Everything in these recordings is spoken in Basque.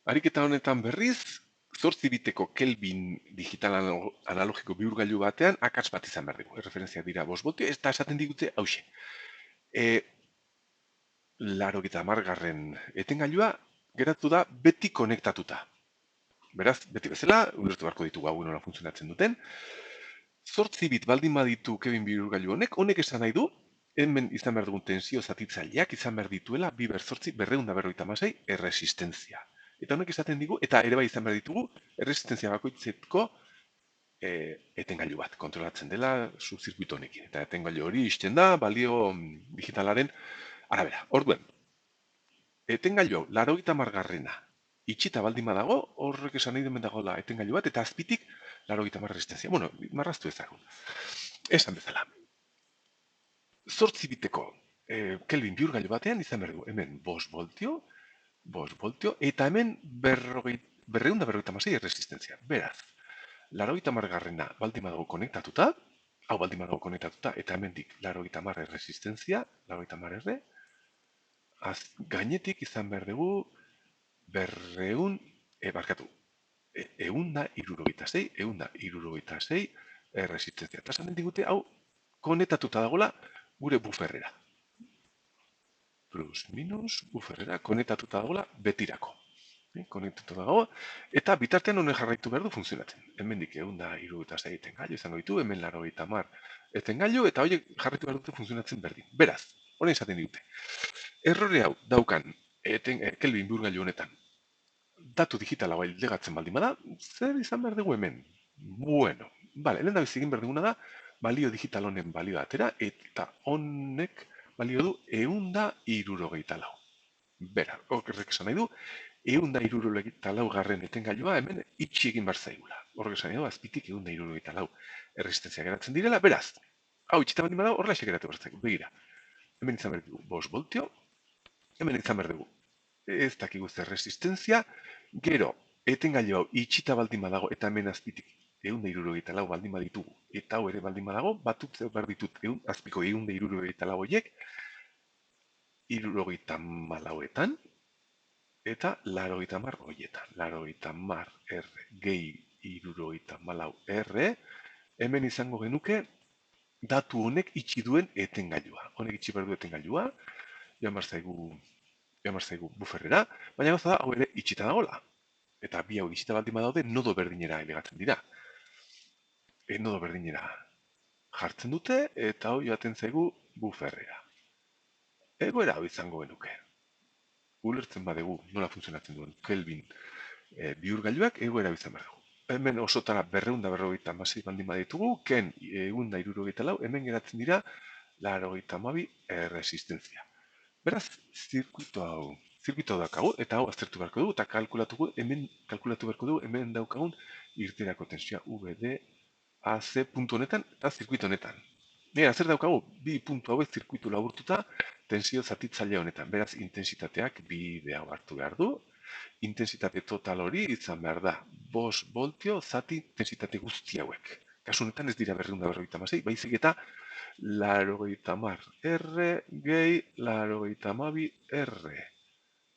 Ariketa honetan berriz, 8 biteko Kelvin digital analogiko bihurgailu batean akats bat izan behar dugu. Erreferentziak dira 5 voltio, eta esaten digute hauxe. E, 80garren etengailua geratu da beti konektatuta. Beraz, beti bezala, ulertu beharko ditugu hau nola funtzionatzen duten. 8 bit baldin baditu Kelvin bihurgailu honek esan nahi du, hemen izan behar dugun tensio zatitzaileak izan behar dituela 2 × 8 256 erresistentzia. Eta honek esaten digu, eta ere bai izan behar ditugu, erresistentzia bakoitzeko etengailu bat kontrolatzen dela subzirkuito honekin. Eta etengailu hori izten da, balio digitalaren arabera. Orduen, etengailu hau, 80garrena itxita baldin badago, horrek esan nahi demen dagoela etengailu bat, eta azpitik 80 resistentzia. Bueno, marraztu ezagun. Esan bezala. 8 biteko Kelvin bihurgailu batean izan behar du, hemen 5 voltio, eta hemen 256 erresistentzia. Beraz, 80garrena baldin badago konektatuta, hau baldin badago konektatuta, eta hemendik 80 erresistentzia, 80 R, gainetik izan behar dugu ehun da hirurogeita sei erresistentzia. Eta esan digute, hau konektatuta dagoela gure buferrera. Plus, minus, buferrera, konektatuta dagoela betirako. Konektatu dago, eta bitartean honen jarraitu behar du funtzionatzen. Hemendik 176 etengailu izango ditu, hemen 80 etengailu, eta horiek jarraitu behar dute funtzionatzen berdin. Beraz, honen esaten digute. Errore hau daukan Kelvin bihurgailu honetan datu digitala aldegatzen baldin bada, zer izan behar dugu hemen? Bueno, bale, lehen da egin behar duguna da, balio digital honen balio atera, eta honek balio du 164. Bera, horrek esan nahi du, 164 etengailua hemen itxi egin behar zaigula. Horrek esan nahi du, azpitik 164 erresistentzia geratzen direla, beraz, hau itxita baldin bada, horrela geratu behar zaigu, begira. Hemen izan behar dugu 5 voltio, hemen izan behar dugu ez dakigu zer resistentzia, gero, etengailu hau itxita baldin badago, eta hemen azpitik 164 baldin baditugu, eta hau ere baldin badago, batut behar ditut azpiko 164 horiek, 74etan, eta 80 horietan. 80 R gehi 74 R, hemen izango genuke, datu honek itxi duen etengailua. Honek itxi behar du etengailua, joan behar zaigu buferrera, baina gauza da, hau ere itxita dagoela. Eta bi hau itxita baldin badaude, nodo berdinera elegatzen dira. Nodo berdinera jartzen dute, eta hau joaten zaigu buferrera. Egoera hau izango genuke. Ulertzen badegu nola funtzionatzen duen Kelvin bihurgailuak, egoera hau izan behar dugu. Hemen osotara 256 baldin baditugu, ken 164, hemen geratzen dira 82 erresistentzia. Beraz, zirkuito daukagu, eta hau aztertu beharko dugu, eta kalkulatu beharko dugu, hemen daukagun irterako tensioa VD AC puntu honetan eta zirkuito honetan. Zer daukagu, bi puntu hauek zirkuitu laburtuta tensio zatitzaile honetan. Beraz, intensitateak bide hau hartu behar du. Intensitate total hori izan behar da 5 voltio zati intensitate guzti hauek. Kasu honetan ez dira 256, baizik eta 80 R gehi 82 R.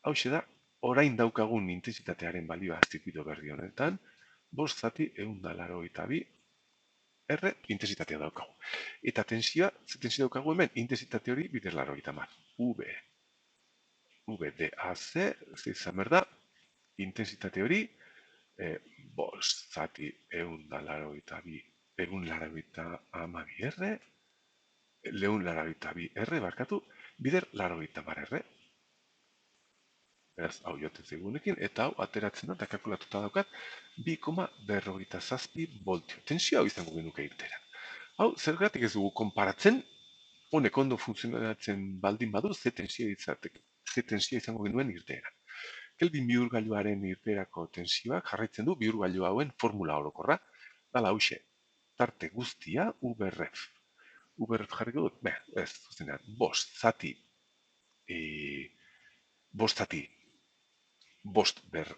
Hau da, orain daukagun intensitatearen balioa zirkuito berri honetan, 5 zati 182 R intensitatea daukagu. Eta tensioa, ze tensio daukagu hemen, intensitate hori bider 80. VDAC, izan behar da, intensitate hori, 5 zati 182 R, 182 R, barkatu, bider 80 R. Beraz, hau joaten zeigunekin, eta hau ateratzen da, eta kalkulatuta daukat, 2,57 voltio. Tensio hau izango genuke irteran. Hau, zergatik ez dugu konparatzen, honek ondo funtzionatzen baldin badu, ze tensio izango genuen irteran. Kelvin bihurgailuaren irterako tensioak jarraitzen du bihurgailu hauen formula orokorra, dala hause, tarte guztia UBRF. UBRF jarriko dut? Ez, zuzenean, 5 zati, 5 ber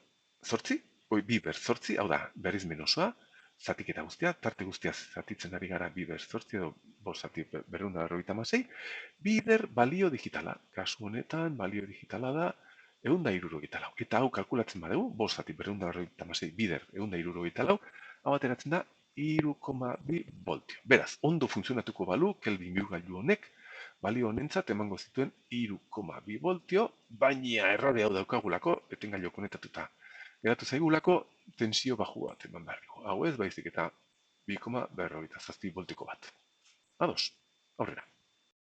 zortzi, bi ber zortzi, hau da, berriz menosoa, zatiketa guztia, tarte guztia zatitzen ari gara bi ber zortzi edo 5 zati berreunda berrogeita hamasei, bider balio digitala. Kasu honetan, balio digitala da ehun da hirurogeita lau. Eta hau kalkulatzen badugu, bost zati berrehun da berrogeita hamasei bider ehun da hirurogeita lau, hau ateratzen da 3,2 voltio. Beraz, ondo funtzionatuko balu, Kelvin bigailu honek, balio honentzat emango zituen 3,2 voltio, baina errore hau daukagulako, etengailu konetatuta geratu zaigulako, tensio baju bat eman behar dugu. Hau ez, baizik eta 2,57 voltiko bat. Ados, aurrera.